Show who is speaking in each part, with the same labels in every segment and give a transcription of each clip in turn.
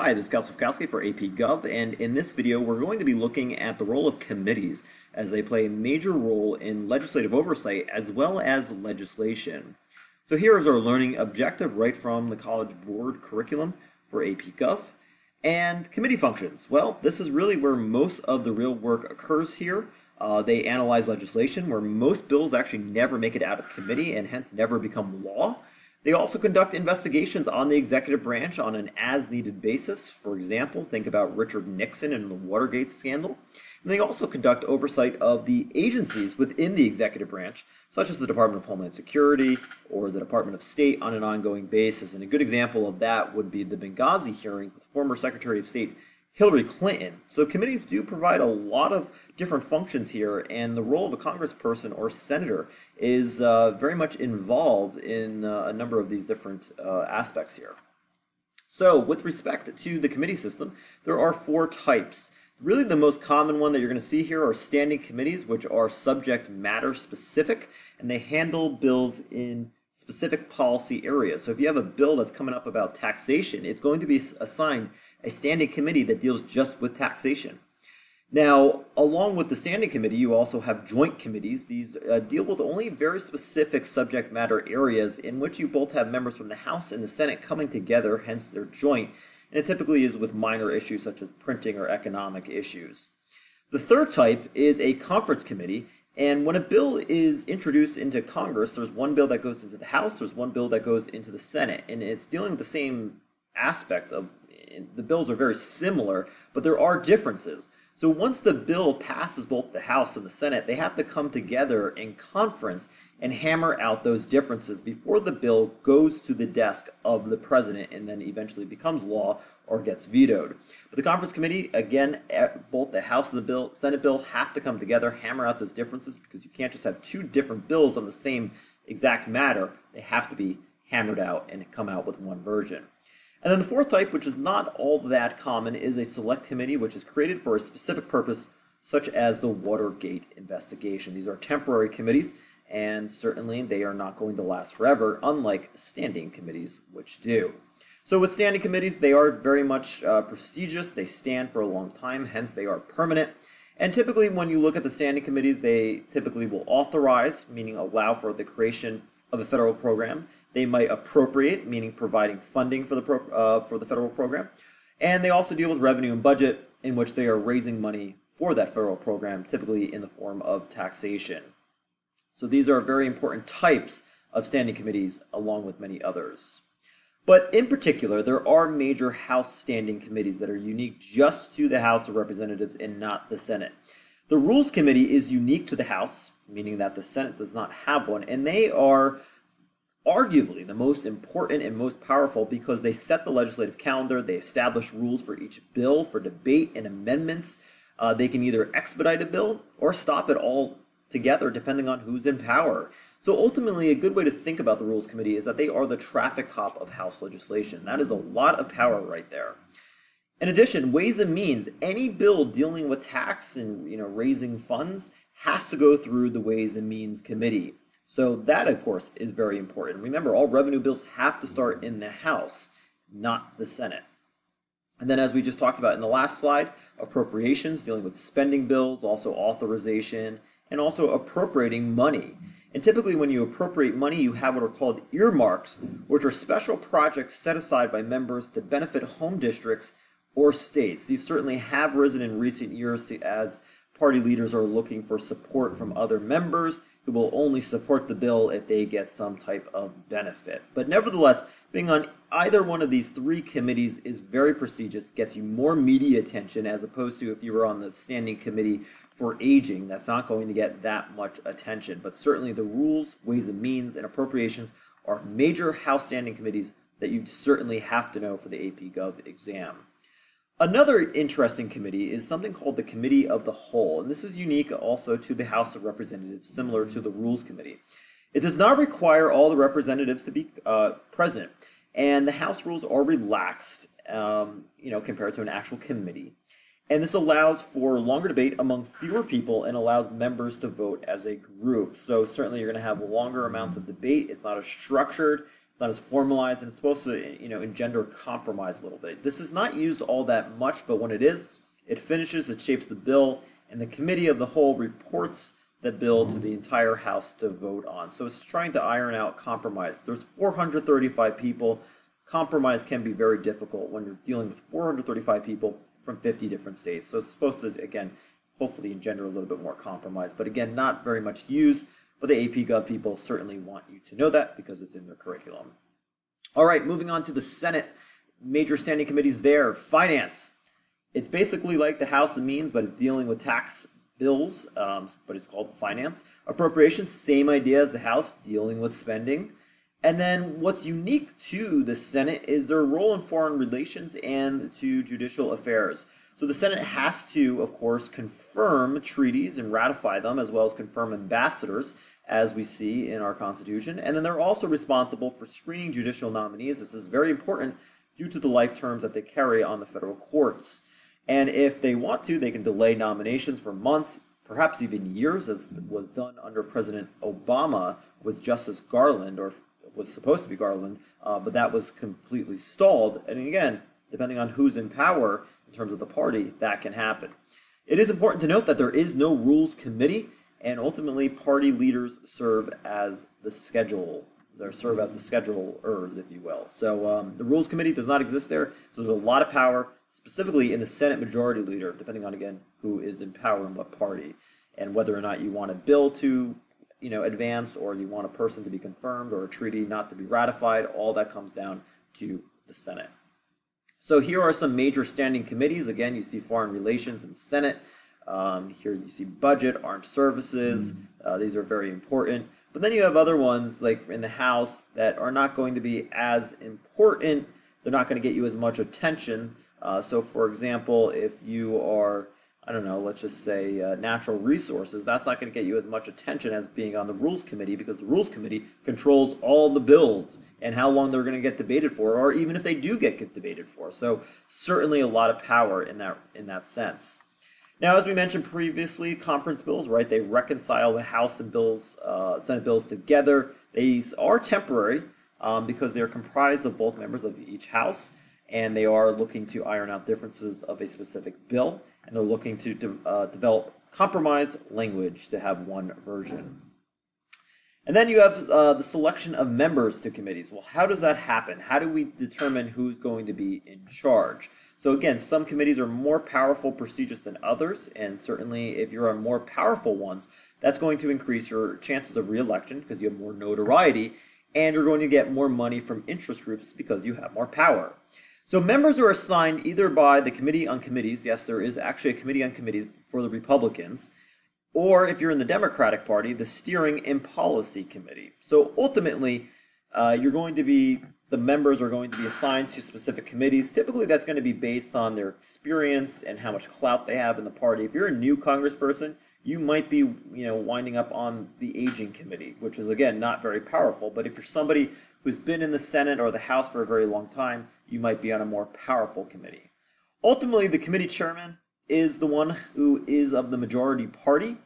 Speaker 1: Hi, this is Gal Sofkowski for AP Gov, and in this video we're going to be looking at the role of committees as they play a major role in legislative oversight as well as legislation. So here is our learning objective right from the College Board curriculum for AP Gov. And committee functions. Well, this is really where most of the real work occurs here. They analyze legislation where most bills actually never make it out of committee and hence never become law. They also conduct investigations on the executive branch on an as-needed basis. For example, think about Richard Nixon and the Watergate scandal. And they also conduct oversight of the agencies within the executive branch, such as the Department of Homeland Security or the Department of State on an ongoing basis. And a good example of that would be the Benghazi hearing with former Secretary of State Hillary Clinton. So committees do provide a lot of different functions here, and the role of a congressperson or senator is very much involved in a number of these different aspects here. So with respect to the committee system, there are four types. Really the most common one that you're going to see here are standing committees, which are subject matter specific, and they handle bills in specific policy areas. So if you have a bill that's coming up about taxation, it's going to be assigned a standing committee that deals just with taxation. Now, along with the standing committee, you also have joint committees. These deal with only very specific subject matter areas in which you both have members from the House and the Senate coming together, hence they're joint. And it typically is with minor issues such as printing or economic issues. The third type is a conference committee. And when a bill is introduced into Congress, there's one bill that goes into the House, there's one bill that goes into the Senate. And it's dealing with the same aspect of the bills are very similar, but there are differences. So once the bill passes both the House and the Senate, they have to come together in conference and hammer out those differences before the bill goes to the desk of the president and then eventually becomes law or gets vetoed. But the conference committee, again, both the House and the Senate bill have to come together, hammer out those differences, because you can't just have two different bills on the same exact matter. They have to be hammered out and come out with one version. And then the fourth type, which is not all that common, is a select committee, which is created for a specific purpose, such as the Watergate investigation. These are temporary committees, and certainly they are not going to last forever, unlike standing committees, which do. So with standing committees, they are very much prestigious. They stand for a long time, hence they are permanent. And typically when you look at the standing committees, they typically will authorize, meaning allow for the creation of a federal program. They might appropriate, meaning providing funding for the federal program. And they also deal with revenue and budget, in which they are raising money for that federal program, typically in the form of taxation. So these are very important types of standing committees, along with many others. But in particular, there are major House standing committees that are unique just to the House of Representatives and not the Senate. The Rules Committee is unique to the House, meaning that the Senate does not have one, and they are arguably the most important and most powerful because they set the legislative calendar, they establish rules for each bill, for debate and amendments. They can either expedite a bill or stop it all together depending on who's in power. So ultimately, a good way to think about the Rules Committee is that they are the traffic cop of House legislation. That is a lot of power right there. In addition, Ways and Means, any bill dealing with tax and raising funds has to go through the Ways and Means Committee. So that, of course, is very important. Remember, all revenue bills have to start in the House, not the Senate. And then, as we just talked about in the last slide, appropriations, dealing with spending bills, also authorization, and also appropriating money. And typically when you appropriate money, you have what are called earmarks, which are special projects set aside by members to benefit home districts or states. These certainly have risen in recent years as party leaders are looking for support from other members who will only support the bill if they get some type of benefit. But nevertheless, being on either one of these three committees is very prestigious, gets you more media attention as opposed to if you were on the standing committee for aging. That's not going to get that much attention. But certainly the Rules, Ways and Means, and Appropriations are major House standing committees that you certainly have to know for the AP Gov exam. Another interesting committee is something called the Committee of the Whole, and this is unique also to the House of Representatives, similar to the Rules Committee. It does not require all the representatives to be present, and the House rules are relaxed, compared to an actual committee. And this allows for longer debate among fewer people and allows members to vote as a group. So certainly you're going to have longer amounts of debate. It's not as structured not as formalized, and it's supposed to, engender compromise a little bit. This is not used all that much, but when it is, it finishes, it shapes the bill, and the committee of the whole reports the bill to the entire House to vote on. So it's trying to iron out compromise. There's 435 people. Compromise can be very difficult when you're dealing with 435 people from 50 different states. So it's supposed to, again, hopefully engender a little bit more compromise. But again, not very much used. But the AP Gov people certainly want you to know that because it's in their curriculum. All right, moving on to the Senate. Major standing committees there. Finance. It's basically like the House and Means, but it's dealing with tax bills, but it's called finance. Appropriations, same idea as the House, dealing with spending. And then what's unique to the Senate is their role in foreign relations and to judicial affairs. So the Senate has to, of course, confirm treaties and ratify them, as well as confirm ambassadors, as we see in our Constitution. And then they're also responsible for screening judicial nominees. This is very important due to the life terms that they carry on the federal courts. And if they want to, they can delay nominations for months, perhaps even years, as was done under President Obama with Justice Garland, or was supposed to be Garland, but that was completely stalled. And again, depending on who's in power in terms of the party, that can happen. It is important to note that there is no Rules Committee, and ultimately party leaders serve as the schedulers, if you will. So the Rules Committee does not exist there, so there's a lot of power, specifically in the Senate Majority Leader, depending on, again, who is in power and what party, and whether or not you want a bill to, advance, or you want a person to be confirmed, or a treaty not to be ratified. All that comes down to the Senate. So here are some major standing committees. Again, you see Foreign Relations and Senate. Here you see Budget, Armed Services. These are very important. But then you have other ones, like in the House, that are not going to be as important. They're not going to get you as much attention. So, for example, if you are, let's just say natural resources, that's not going to get you as much attention as being on the Rules Committee, because the Rules Committee controls all the bills and how long they're going to get debated for, or even if they do get debated for. So certainly a lot of power in that sense. Now, as we mentioned previously, conference bills, right? They reconcile the House and Senate bills together. These are temporary because they're comprised of both members of each House, and they are looking to iron out differences of a specific bill, and they're looking to develop compromise language to have one version. And then you have the selection of members to committees. Well, how does that happen? How do we determine who's going to be in charge? So again, some committees are more powerful, prestigious than others, and certainly if you're on more powerful ones, that's going to increase your chances of re-election because you have more notoriety, and you're going to get more money from interest groups because you have more power. So members are assigned either by the Committee on Committees. Yes, there is actually a Committee on Committees for the Republicans, or if you're in the Democratic Party, the Steering and Policy Committee. So ultimately, the members are going to be assigned to specific committees. Typically, that's going to be based on their experience and how much clout they have in the party. If you're a new congressperson, you might be, winding up on the Aging Committee, which is, again, not very powerful. But if you're somebody who's been in the Senate or the House for a very long time, you might be on a more powerful committee. Ultimately, the committee chairman is the one who is of the majority party,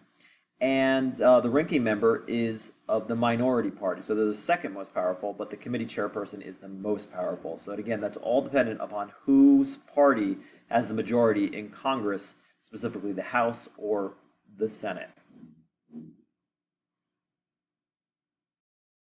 Speaker 1: and the ranking member is of the minority party. So they're the second most powerful, but the committee chairperson is the most powerful. So again, that's all dependent upon whose party has the majority in Congress, specifically the House or the Senate.